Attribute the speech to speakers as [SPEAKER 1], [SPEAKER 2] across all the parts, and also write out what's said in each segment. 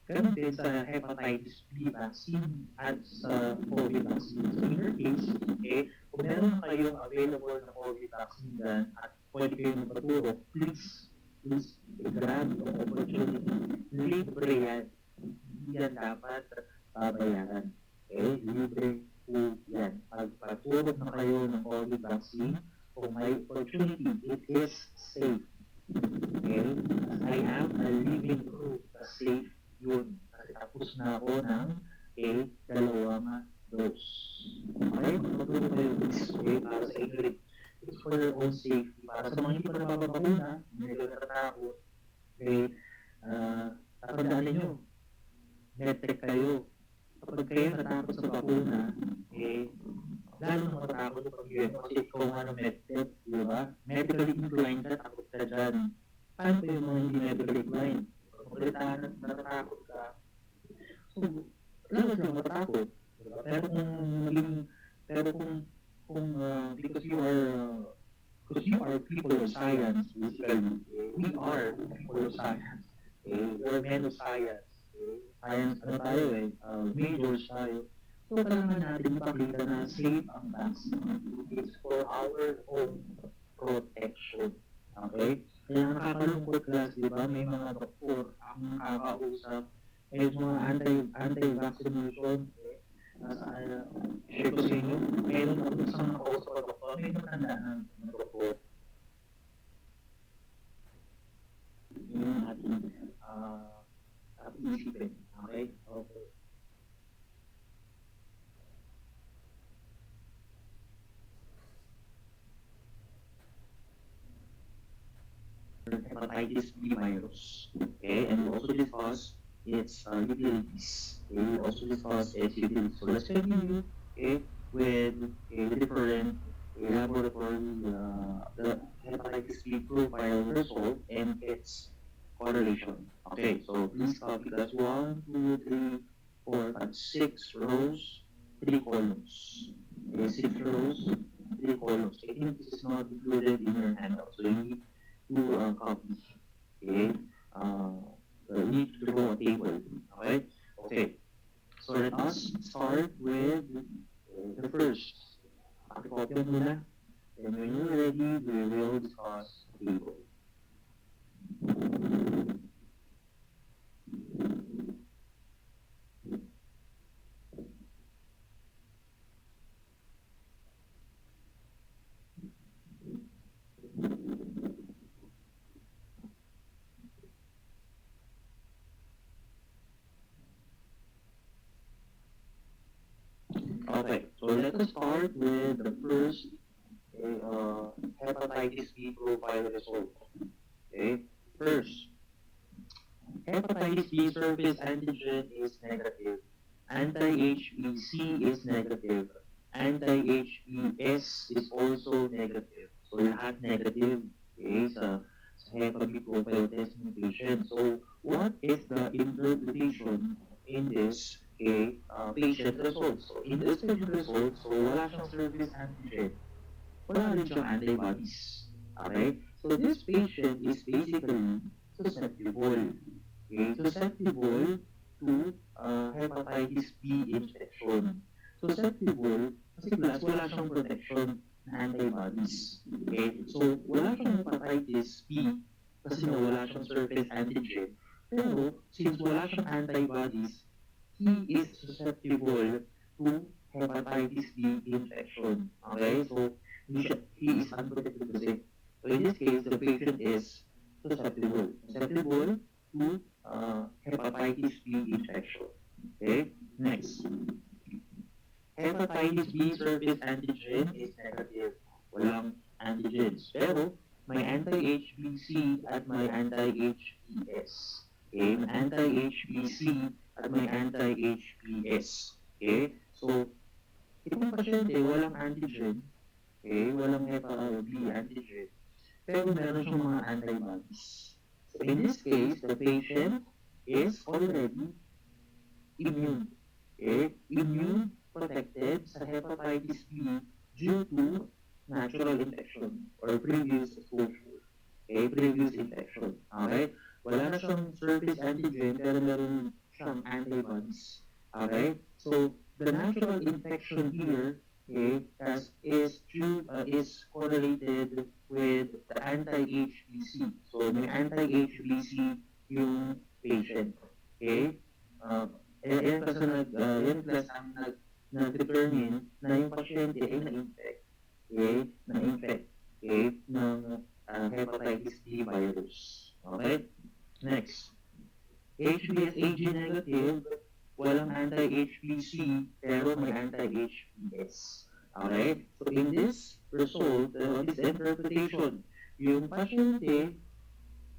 [SPEAKER 1] Ganun din sa hepatitis B vaccine at sa COVID vaccine. So in your case, kung meron na kayong available na COVID vaccine dyan at pwede kayong magpaturo, please grab yung opportunity. Libre yan. Hindi yan dapat babayaran. Libre po yan. Pagpaturo na kayo ng COVID vaccine, kung may opportunity, it is safe. I am a living proof na safe yun. Kasi tapos na ako ng dalawang dose. Magpaturo kayo para sa inyo rin. It's for your own safety. Para sa mga hindi pa napapabakuna, medyo natatakot, tatandaan ninyo, medtech kayo. Kapag kayo natakot sa bakuna, lalo na matakot pag yun. Kasi ikaw nga na medtech, di ba? Medically inclined ka, takot ka dyan. Paano pa yung mga hindi medically inclined? Kapag natatakot ka, so, lalo silang matakot. Diba? Pero kung because you are people of science, basically, we are people of science. We're men of science. Science, majors tayo. So, kailangan natin ipakita na safe ang vaccine. It's for our own protection. Okay? Kaya nakakalungkot class, di ba? May mga doktor ang nakakausap. May mga anti-vaccination. Share ko sa inyo, meron ako isang nakausap na doktor. May natandaan ng doktor. Yung ating isipin. Okay? Okay. Hepatitis B virus. And we also discuss its utilities. We also discuss its utilities. So let's continue with the different laboratory the hepatitis B profile result and its correlation. Okay, so please copy that 1, 2, 3, 4, 5, 6 rows, 3 columns. 6 rows, 3 columns. I think this is not included in your handout, so you need to copy. You need to draw a table. Okay. So let us start with the first. Pakicopy muna. And when you're ready, we will discuss the table. Okay, so let us start with the first hepatitis B profile result. First, hepatitis B surface antigen is negative. Anti-HBC is negative. Anti-HBs is also negative. So lahat negative sa hepatitis B profile testing patient. So what is the interpretation in this patient results? So in this patient results, so wala siyang surface antigen. Wala rin siyang antibodies. Okay? So this patient is basically susceptible. Susceptible to hepatitis B infection. Susceptible kasi plus wala siyang protection na antibodies. So wala siyang hepatitis B kasi wala siyang surface antigen. Pero since wala siyang antibodies, he is susceptible to hepatitis B infection. Okay? So he is unprotected kasi. So in this case, the patient is susceptible to hepatitis B infection. Okay? Next. Hepatitis B surface antigen is negative. Walang antigens. Pero may anti-HBC at may anti-HBs. Anti-HBC at may anti-HBs. So, itong pasyente, walang antigen. Walang hepatitis B antigen. Pero meron siyang mga antibodies. So, in this case, the patient is already immune. Immune protected sa hepatitis B due to natural infection or previous exposure. Previous infection. Okay? Wala na siyang surface antigen pero meron siyang antibodies. Okay? So, the natural infection here, okay, is correlated with the anti-HBC. So, may anti-HBC yung patient. Okay? Uh, yan plus ang nag-determine na yung pasyente ay na-infect. Okay? Na-infect. Okay? Ng hepatitis B virus. Okay? Next. HBsAg negative, walang anti-HBC, pero may anti-HBs. Okay? So in this result, this interpretation, yung pasyente,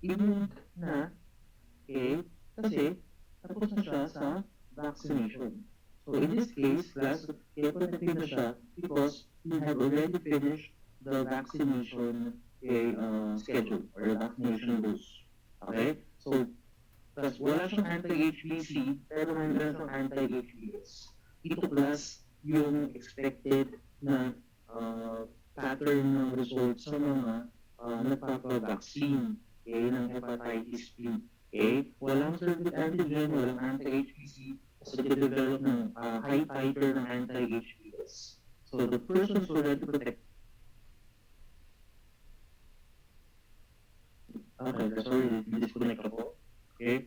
[SPEAKER 1] immune na, okay, kasi tapos na siya sa vaccination. So in this case, plus, kaya positive na siya because he had already finished the vaccination schedule or the vaccination dose. Okay? So, plus wala siyang anti-HBC, pero meron siyang anti-HBs. Ito plus yung expected na pattern ng results sa mga nagpapa-vaccine ng hepatitis B. Okay? Walang surface antigen, walang anti-HBC, kasi develop ng high titer ng anti-HBs. So the person's already protected. Okay, sorry, disconnect ako. Okay?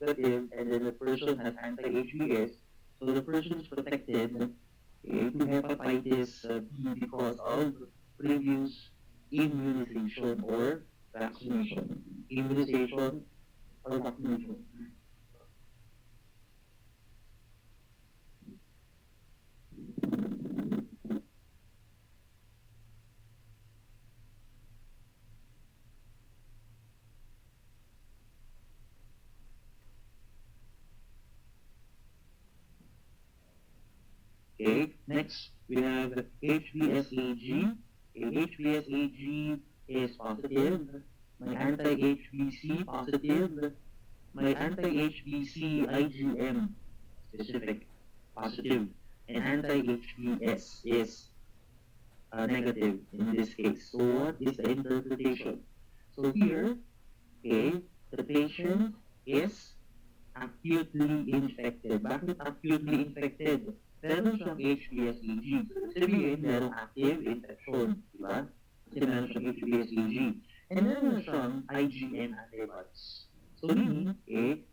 [SPEAKER 1] And then the person has anti-HBs, so the person is protected to hepatitis B because of previous immunization or vaccination. Immunization or vaccination. Okay, next we have HBsAg. HBsAg is positive. May anti-HBC positive. May anti-HBC IgM specific positive. And anti-HBs is negative in this case. So what is the interpretation? So here, okay, the patient is acutely infected. Bakit acutely infected? Meron siyang HBsAg. Sabihin, merong active infection, di ba? Kasi meron siyang HBsAg. And meron siyang IgM antibodies. So meaning,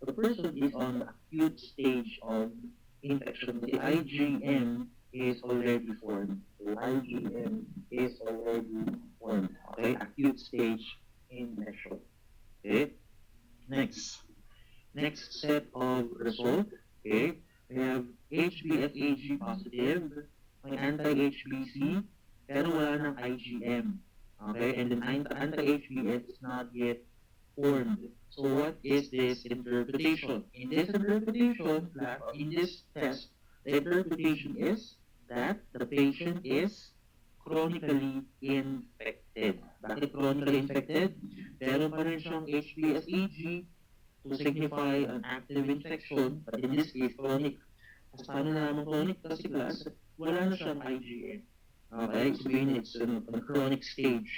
[SPEAKER 1] the person is on the acute stage of infection. The IgM is already formed. The IgM is already formed. Okay? Acute stage infection. Okay? Next set of result. Okay? We have HBsAg positive, may anti-HBC, pero wala ng IgM. Okay? And then anti-HBs is not yet formed. So what is this interpretation? In this interpretation, in this test, the interpretation is that the patient is chronically infected. Bakit chronically infected? Meron pa rin siyang HBsAg to signify an active infection, but in this case, chronic. As paano naman chronic? Kasi class, wala na siyang IgM. Okay, sabihin it's on the chronic stage.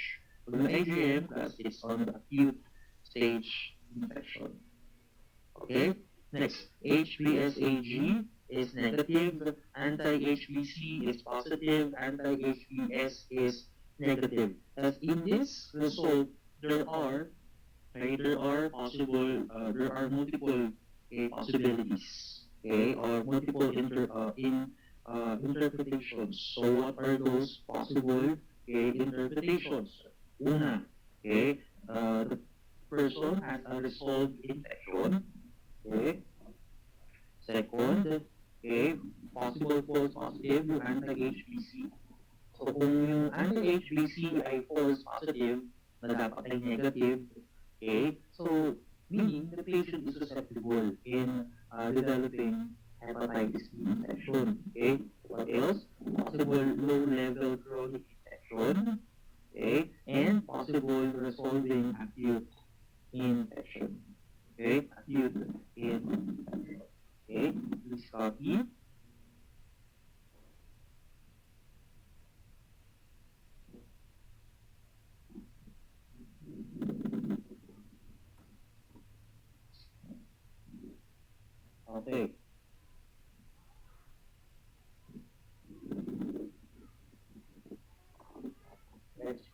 [SPEAKER 1] Pag may IgM, class, it's on the acute stage infection. Okay, next, HBsAg is negative, anti-HBC is positive, anti-HBs is negative. As in this result, there are multiple possibilities, or multiple interpretations. So what are those possible interpretations? Una, the person has a resolved infection. Second, possible false positive yung anti-HBC. So kung yung anti-HBC ay false positive, na dapat ay negative, so meaning the patient is susceptible in developing hepatitis B infection. What else? Possible low-level chronic infection, and possible resolving acute infection. Acute infection. Please copy.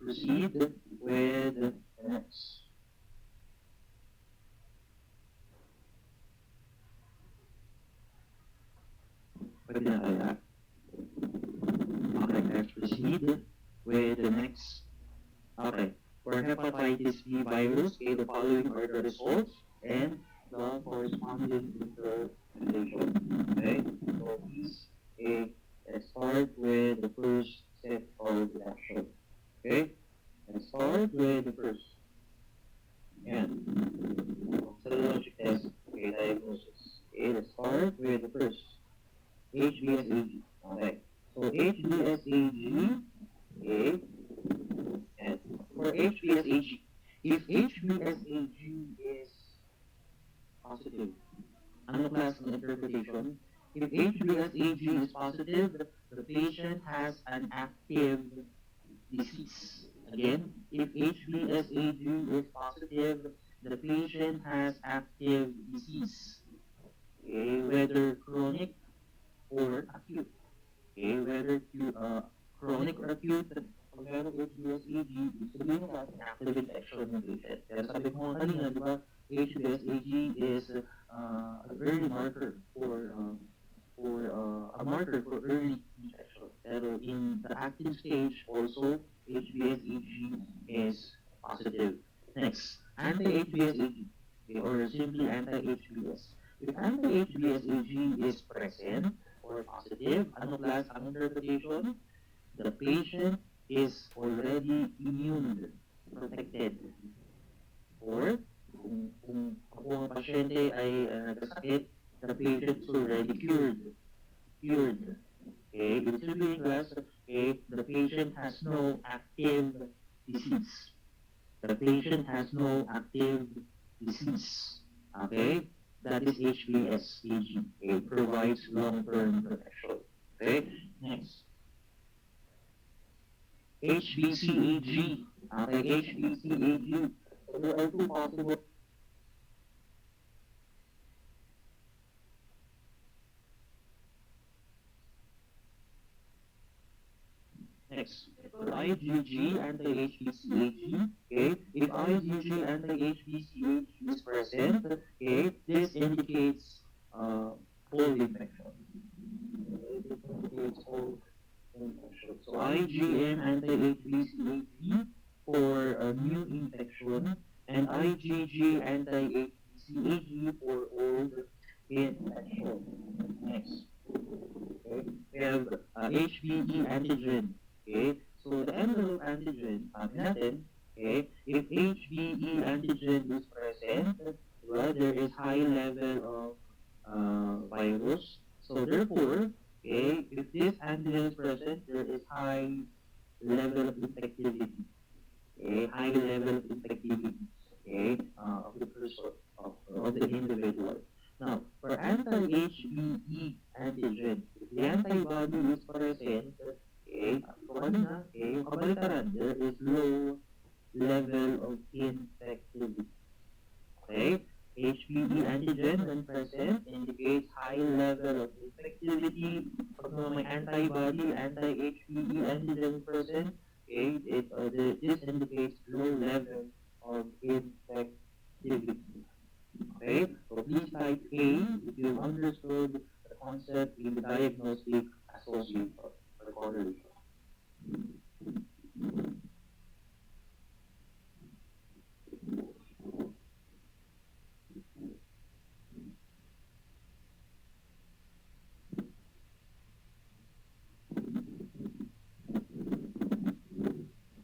[SPEAKER 1] proceed with the next. Pwede na kaya? Okay, let's proceed with the next. Okay, for hepatitis B virus, okay, the following are the results and the corresponding interpretation. Okay, so please, let's start with the first set of reaction. Okay, let's start with the first. And serologic test, okay, diagnosis. Okay, let's start with the first. HBsAg. Okay, so HBsAg, okay, and for HBsAg, if HBsAg is positive, ano class ng interpretation? If HBsAg is positive, the patient has an active disease. Again, if HBsAg is positive, the patient has active disease. Okay, whether chronic or acute. Okay, whether chronic or acute, pag meron HBsAg, sabihin mo natin active infection ng patient. Pero sabi ko nga kanina, di ba, HBsAg is an early marker for a marker for early infection. Pero in the active stage, also, HBsAg is positive. Next, anti-HBsAg, okay, or simply anti-HBs. If anti-HBsAg is present or positive, ano class ang interpretation? The patient is already immune protected. Or kung ang pasyente ay nagkasakit, the patient is already cured. Cured. Okay, ibig sabihin class, okay, the patient has no active disease. The patient has no active disease. Okay, that is HBsAg. It provides long-term protection. Okay, next. HBCAg. Okay, HBCAg. So there are two possible. Next, for IgG anti-HBCAg, okay, if IgG anti-HBCAg is present, okay, this indicates cold infection. This indicates cold infection. So IgM anti-HBCAg for a new infection, and IgG anti-HBCAg for old infection. Next, okay, we have HBe antigen. Okay, so the envelope antigen, natin, okay, if HBe antigen is present, well, there is high level of virus. So therefore, okay, if this antigen is present, there is high level of infectivity. Okay, high level of infectivity, okay, of the person, of the individual. Now, for anti-HBe antigen, if the antibody is present, okay, so kanina, okay, yung kabaliktaran, there is low level of infectivity. Okay, HBe antigen when present indicates high level of infectivity. Pag may antibody, anti-HBe antigen present, okay, this indicates low level of infectivity. Okay, so please type A if you understood the concept in the diagnostic association or correlation.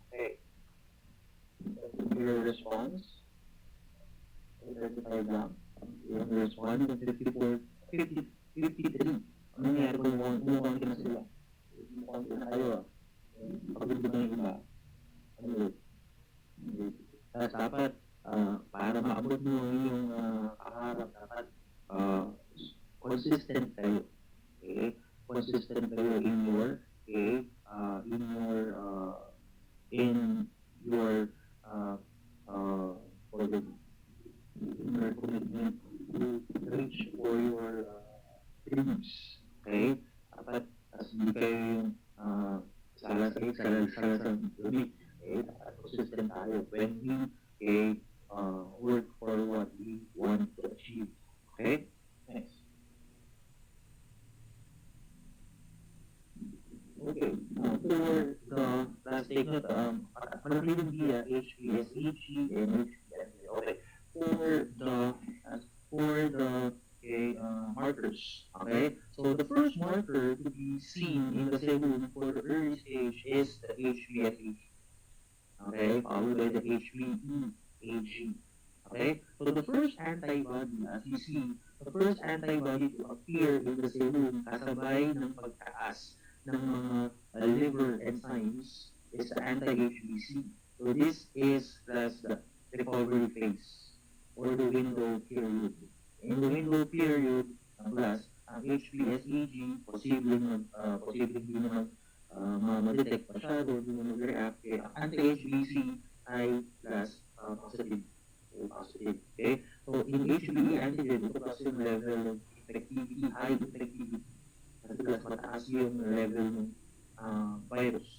[SPEAKER 1] Okay, your response, 35 lang. Yung response, 54, 50, 53. Ano nangyari kung mukhaan ka na sila? Mukhaan ka na kayo. Pagod na yung iba. Ano yun? Tapos dapat, para maabot mo yung kaharap, dapat consistent kayo. Okay? Consistent kayo in your, okay, in your for the your commitment to reach for your dreams. Okay? Dapat, as hindi kayo yung salasakit, salasang gabi, Okay, consistent tayo when we okay, work for what we want to achieve. Okay? Next. Okay, for the last statement, manatiling via HPSEG and HPSA. Okay, for the okay, markers. Okay, so the first marker to be seen in the cell for the early stage is the HPSEG. Okay, followed by the HBeAg. Okay, so the first antibody, as you see, the first antibody to appear in the serum kasabay ng pagtaas ng mga liver enzymes is the anti-HBC. So this is plus the recovery phase or the window period. In the window period, plus ang HBsAg posibleng di naman ma-detect masyado, di naman mag-react, ang anti-HBC ay plus positive. Positive. Okay? So in HBe antigen, ito kasi yung level of effectivity, high effectivity. Kasi plus mataas yung level ng virus.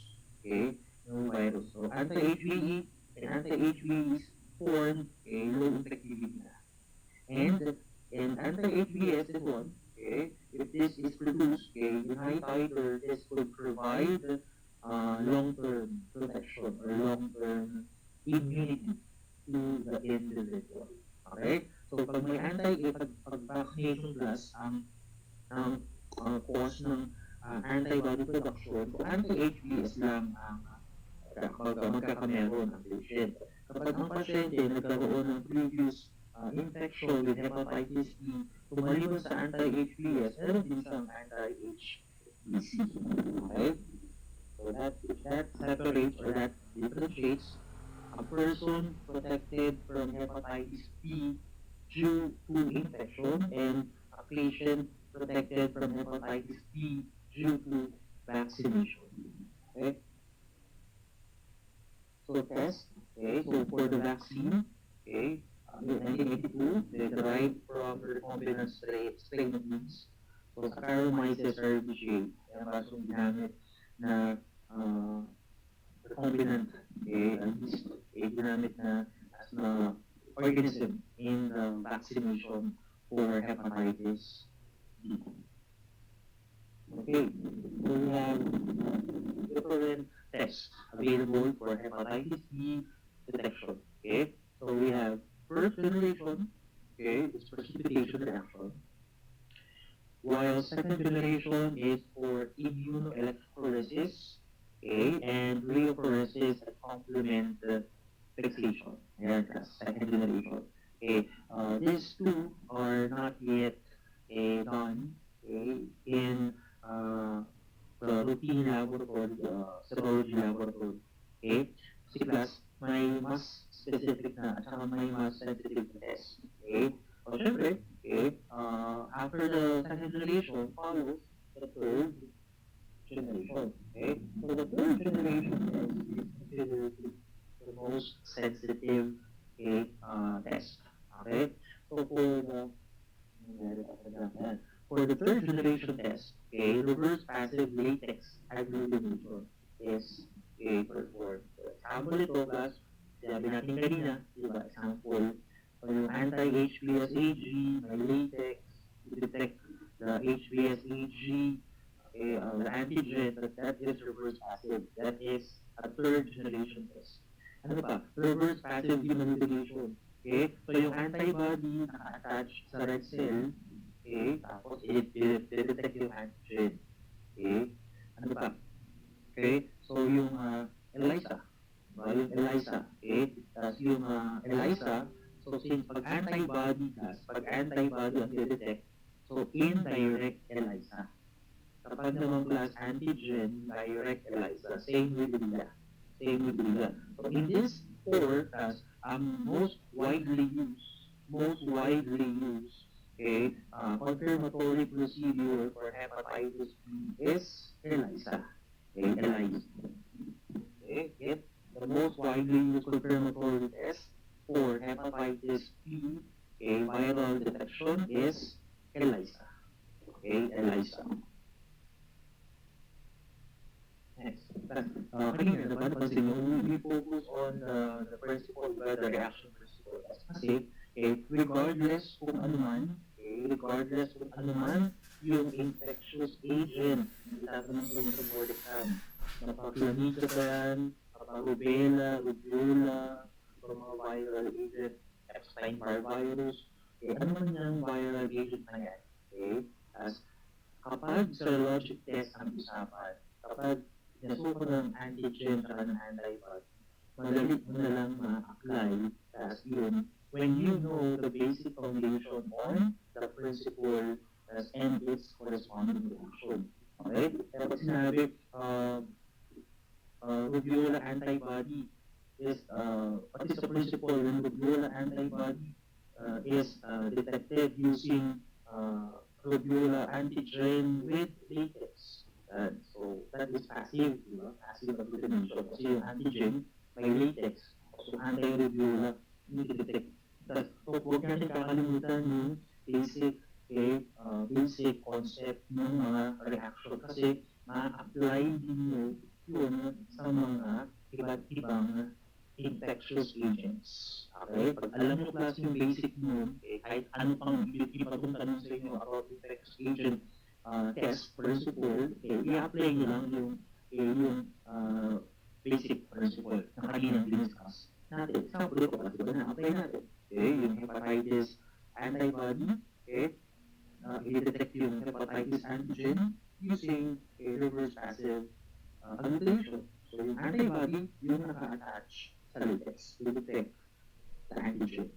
[SPEAKER 1] Okay? Yung virus. So anti-HBe and anti-HBe is form a low effectivity na. And anti-HBs is one. Okay? If this is produced, okay, in high titer, this could provide long-term protection or long-term immunity to the individual. Okay? So pag may pag-vaccination plus ang cause ng antibody production, so anti-HBs lang ang magkakameron ang patient. Kapag ang pasyente nagkaroon ng previous infection with hepatitis B, tumaliban sa anti-HBs, meron din siyang anti-HBC. Okay? So that separates or that differentiates a person protected from hepatitis B due to infection and a patient protected from hepatitis B due to vaccination. Okay? So test, okay, so for the vaccine, okay, in 1982, they derived from recombinant strain of yeast. So Saccharomyces cerevisiae, yan kasong ginamit na recombinant, okay, yeast, ginamit na as na organism in the vaccination for hepatitis B. Okay, so we have different tests available for hepatitis B detection. Okay, so we have first generation, okay, this precipitation reaction, while second generation is for immunoelectrophoresis, okay, and rheophoresis that complement fixation. And that's second generation. Okay, these two are not yet done, okay, in the routine laboratory, serology laboratory. Okay, kasi class, may mas specific na at saka may mas sensitive test. Okay, so syempre, okay, after the second generation follows the third generation. Okay, so the third generation test is considered the most sensitive, okay, test. Okay, so for the third generation test, okay, reverse passive latex agglutination is performed. For example, ito class, sabi natin kanina, diba, example, so yung anti-HBsAg, may latex, to detect the HBsAg, okay, the antigen, that is reverse passive. That is a third generation test. Ano pa? Reverse passive immunization. Okay? So yung antibody naka-attach sa red cell, okay, tapos i-detect yung antigen. Okay? Ano pa? Okay? So yung ELISA. Yung ELISA. Okay? Tapos yung ELISA, so since pag antibody ang i-detect, so indirect ELISA. Kapag naman plus antigen, direct ELISA. Same with RIA. So in this four, most widely used, okay, confirmatory procedure for hepatitis B is ELISA. Okay, ELISA. Okay, yep. The most widely used confirmatory test for hepatitis B, okay, viral detection is ELISA. Okay, ELISA. Next. Kanina, diba, napansin nyo, we focus on the principle, the reaction principle. Kasi, regardless kung ano man, regardless kung ano man yung infectious agent, itatanong sa inyo sa board exam, napaka-chlamydia ba yan, napaka-rubella, rubella, mga viral agent, Epstein-Barr virus, ano man yung viral agent na yan, as kapag serologic test ang usapan, kapag nasuko ng antigen at ng antibody, madali mo na lang ma-apply as yun when you know the basic foundation on the principle and its corresponding reaction. Okay? Kaya pag sinabi, rubiola antibody what is the principle when rubiola antibody is detected using rubiola antigen with latex. So that is passive, passive agglutination. Kasi yung antigen may latex. So anti-rubiola hindi detect. So huwag natin kakalimutan yung basic basic concept ng mga reaction kasi ma-apply din yun sa mga iba't ibang infectious agents. Okay? Pag alam mo klase yung basic nun, kahit ano pang ibatong tanong sa inyo about infectious agent test principle, i-apply nyo lang yung basic principle na kanina discuss natin. Example ko, diba na-apply natin? Yung hepatitis antibody, i-detect yung hepatitis antigen using a reverse passive agglutination. So yung antibody, yung naka-attach sa latex to detect the antigen.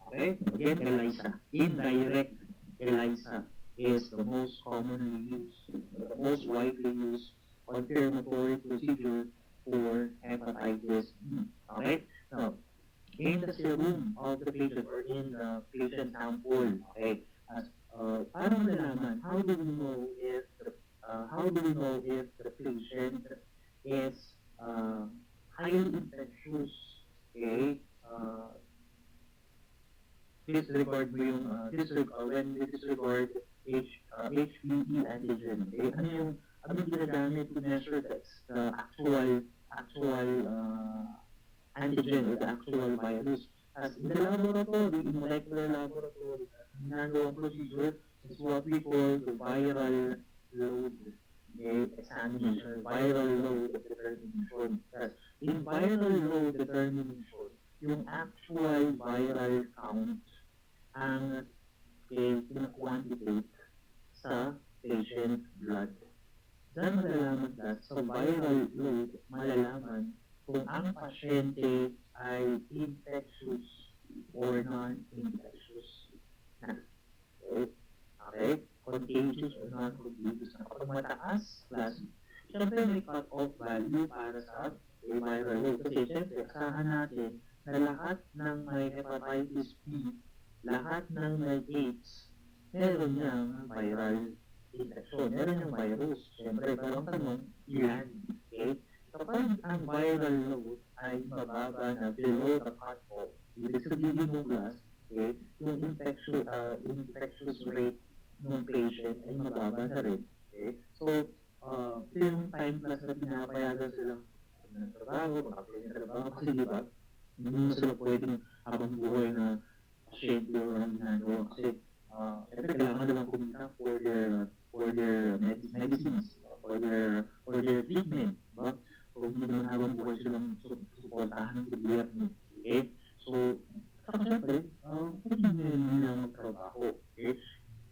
[SPEAKER 1] Okay? Again, ELISA. Indirect ELISA is the most commonly used, the most widely used confirmatory procedure for hepatitis B. Okay? Now, in the serum of the patient or in the patient sample, okay, para malalaman, how do we know if the patient is highly infectious, okay, disregard mo yung when we disregard HBe antigen, okay, ano ginagamit to measure the actual antigen or the actual virus. As in the laboratory, in molecular laboratory, ginagawa procedure is what we call the viral load examination, viral load determination. In viral load determination, yung actual viral count ang quantitate sa patient blood. Diyan malalaman sa viral load, malalaman kung ang pasyente ay infectious or non-infectious na. Okay? Contagious or non-contagious na. Kapag mataas, plus, syempre may cut-off value para sa viral load. Kasi syempre, asahan natin na lahat ng may hepatitis B, lahat ng may AIDS, meron niyang viral infection, meron niyang virus. Syempre, parang tanong, ilan? Okay? Kapag ang viral load ay mababa na below the cut-off, ibig sabihin mo plus, yung infectious rate ng patient ay mababa na rin. So, yung time plus na pinapayagan silang ng trabaho, makapalit ng trabaho, kasi di ba, hindi mo sila pwedeng habang buhay na pasyente o ang ginagawa. Kasi, syempre, kailangan nilang kumita for their medicines, for their treatment, ba? So, hindi naman habang buhay silang suportahan ng gobyerno. Okay? So, saka syempre, pwede nilang magtrabaho. Okay?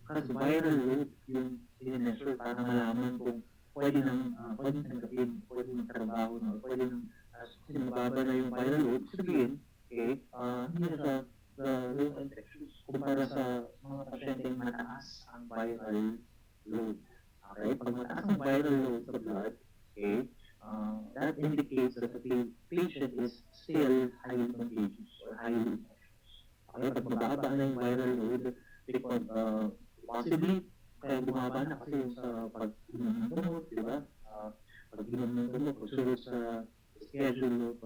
[SPEAKER 1] Kasi viral load yung i-measure para malaman kung pwede tanggapin, pwede magtrabaho na, pwede nang, kasi mababa na yung viral load, sabihin, hindi na siya low infectious kumpara sa mga pasyenteng mataas ang viral load. Okay? Pag mataas ang viral load sa blood, that indicates that the patient is still highly contagious or highly infectious. Okay? Pag mababa na yung viral load, because possibly, kaya bumaba na kasi yung sa pag-inom ng gamot, di ba? Pag-inom ng gamot, pagsunod sa schedule of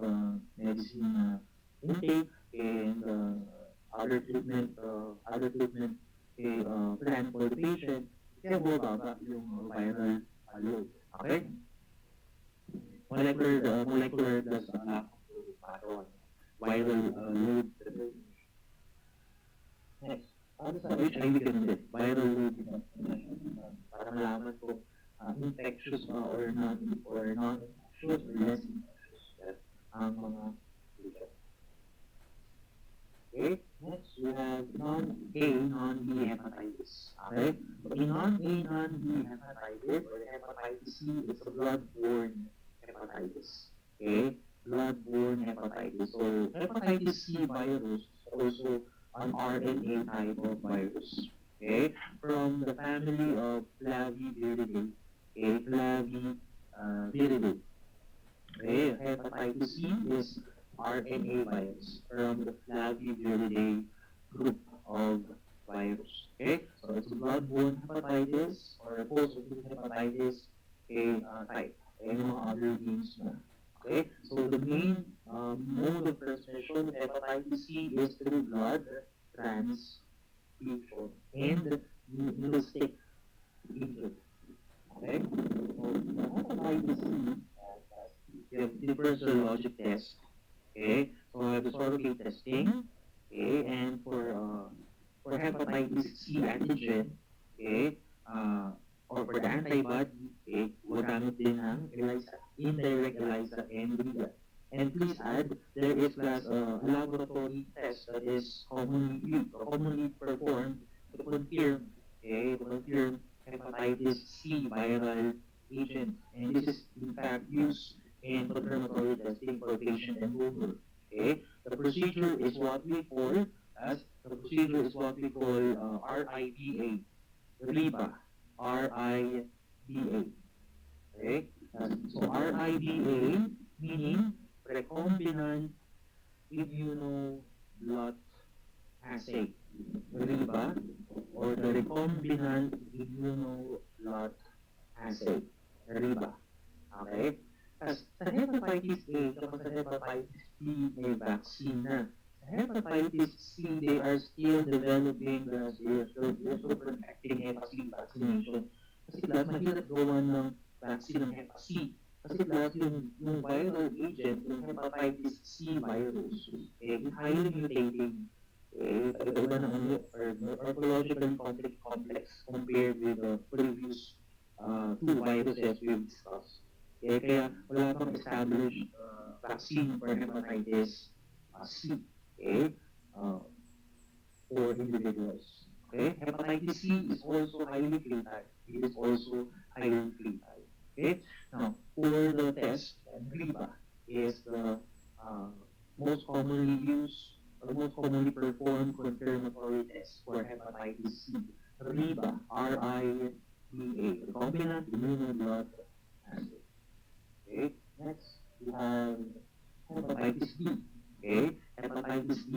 [SPEAKER 1] medicine intake and other treatment plan for the patient, kaya bumaba yung viral load. Okay? molecular does lack of viral load determination. Next, ano sa HIV ganun din, viral load determination. Para malaman kung infectious ba or non-infectious or less infectious ang mga patient. Okay, next we have non-A, non-B hepatitis. Okay, so in non-A, non-B hepatitis or hepatitis C is a blood-borne hepatitis. Okay, blood-borne hepatitis. So hepatitis C virus is also an RNA type of virus. Okay, from the family of Flaviviridae. Okay, Flaviviridae. Okay, hepatitis C is RNA virus from the Flaviviridae group of virus. Okay, so it's a blood-borne hepatitis or a post-acute hepatitis type. And mga other names na. Okay, so the main mode of transmission of hepatitis C is through blood transfusion and needle stick injury. Okay, so the hepatitis C, you have different serologic tests. Okay, so I have the surrogate testing. Okay, and for hepatitis C antigen, okay, or for the antibody, okay, gumagamit din ng ELISA, indirect ELISA and RIA. And please add, there is a laboratory test that is commonly performed to confirm, hepatitis C viral agent. And this is in fact used in confirmatory testing for patient enrollment. Okay, the procedure is what we call RIBA, RIBA, RIBA. Okay, so RIBA meaning recombinant immunoblood assay, RIBA, or the recombinant immunoblood assay, RIBA. Okay? As sa hepatitis A, kapag sa hepatitis B, may vaccine na. Sa hepatitis C, they are still developing they're still perfecting Hep C vaccination. Kasi mahirap gawa ng vaccine ng Hep C. Kasi yung viral agent, yung hepatitis C virus, highly mutating, iba ng morphologically complex compared with the previous two viruses we've discussed. Kaya wala pang established vaccine for hepatitis C, for individuals. Okay, hepatitis C is also highly fatal. It is also highly fatal. Okay, now for the test, RIBA is the most commonly used or most commonly performed confirmatory test for hepatitis C. RIBA, RIBA, recombinant immunoblood assay. Okay, next we have hepatitis B. Okay, hepatitis B,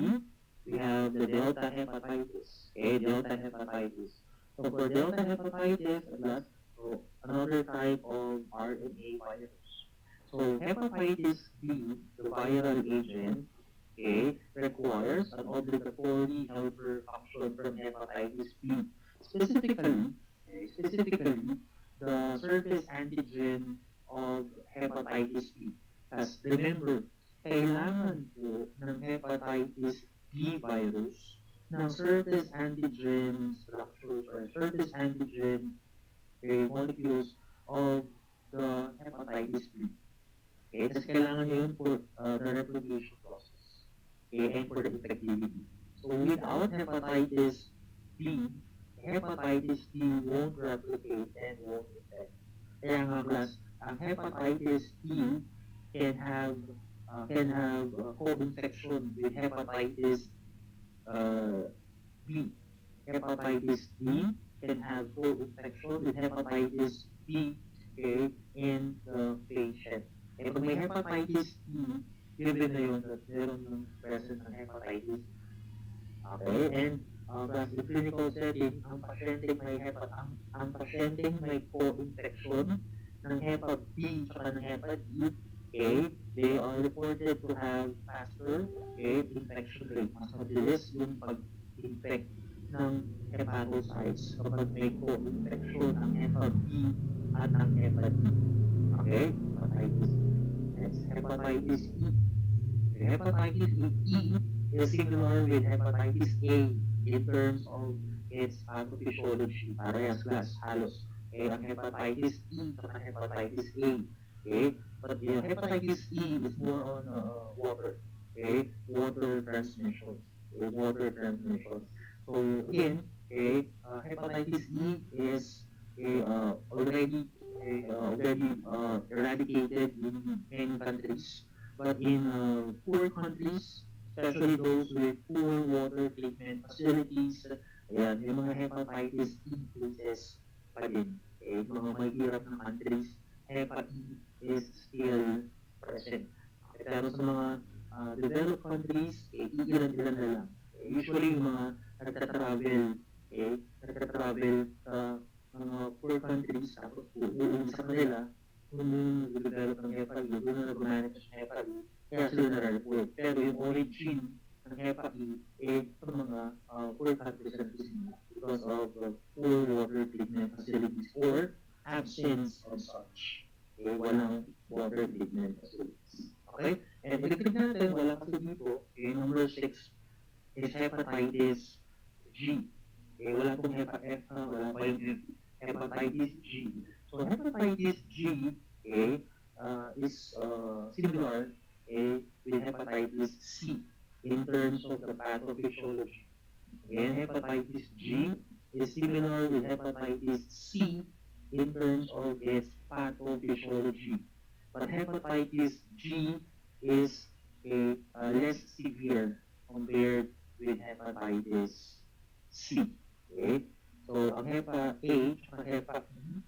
[SPEAKER 1] we have the delta hepatitis. Okay, delta hepatitis. So for delta hepatitis, so another type of RNA virus. So hepatitis B, the viral agent, requires an obligatory helper function from hepatitis B. Specifically, the surface antigen of hepatitis B. As remember, kailangan po ng hepatitis B virus ng surface antigen structures or surface antigen molecules of the hepatitis B. Okay, tapos kailangan yun for the replication process. Okay, and for the infectivity. So without hepatitis B won't replicate and won't infect. Kaya nga class, ang hepatitis B can have co-infection with hepatitis B. Hepatitis B can have co-infection with hepatitis B, in the patient. Pag may hepatitis B, given na yun that meron ng present ng hepatitis. Okay, and in clinical setting, ang pasyenteng may co-infection ng Hep B at ng Hep D, they are reported to have faster, infection rate. Mas mabilis yung pag-infect ng hepatocytes kapag may co-infection ng Hep B at ng Hep D. Okay, hepatitis. is hepatitis E. Hepatitis E is similar with hepatitis A in terms of its pathophysiology. Parehas gas, halos. Ang hepatitis E at hepatitis A. Okay? But hepatitis E is more on water. Okay? Water transmission. Okay? Water transmission. So again, hepatitis E is already eradicated in many countries. But in poor countries, especially those with poor water treatment facilities, ayan, yung mga hepatitis E cases pa din. Mga mahirap na countries, Hepa E is still present. Pero sa mga developed countries, iilan-ilan na lang. Usually, yung mga nagtatravel, nagtatravel sa mga poor countries, tapos uuwi sa kanila, kung yung develop ng Hepa E, doon na nag-manage ng Hepa E, kaya sila na-report. Pero yung origin ng Hepa E, sa mga poor countries and because of poor water treatment facilities or absence of such. Walang water treatment facilities. Okay? And ilagay natin, wala kasi dito, number 6 is hepatitis G. Wala pong hepa F, wala pa yung F. Hepatitis G. So, hepatitis G is similar with hepatitis C in terms of the pathophysiology. Again, hepatitis G is similar with hepatitis C in terms of its pathophysiology. But hepatitis G is less severe compared with hepatitis C. Okay? So, ang hepa A at hepa E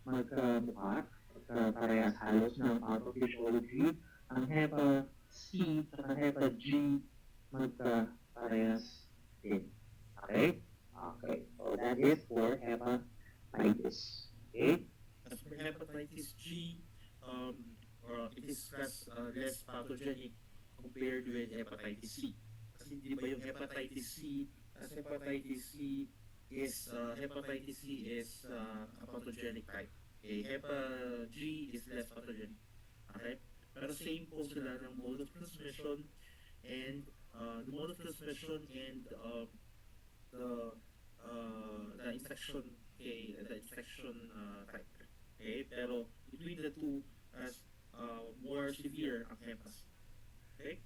[SPEAKER 1] magkamukha, parehas halos ng pathophysiology. Ang hepa C at ang hepa G magkaparehas din. Okay? Okay. So, that is for hepatitis. Okay?
[SPEAKER 2] As for hepatitis G, it is less pathogenic compared with hepatitis C. Kasi di ba yung hepatitis C is a pathogenic type. Okay, G is less pathogenic. Okay? Pero same po sila ng mode of transmission and the mode of transmission and the the infection, okay, the infection type. Okay, pero between the two, as more severe ang hepas. Okay?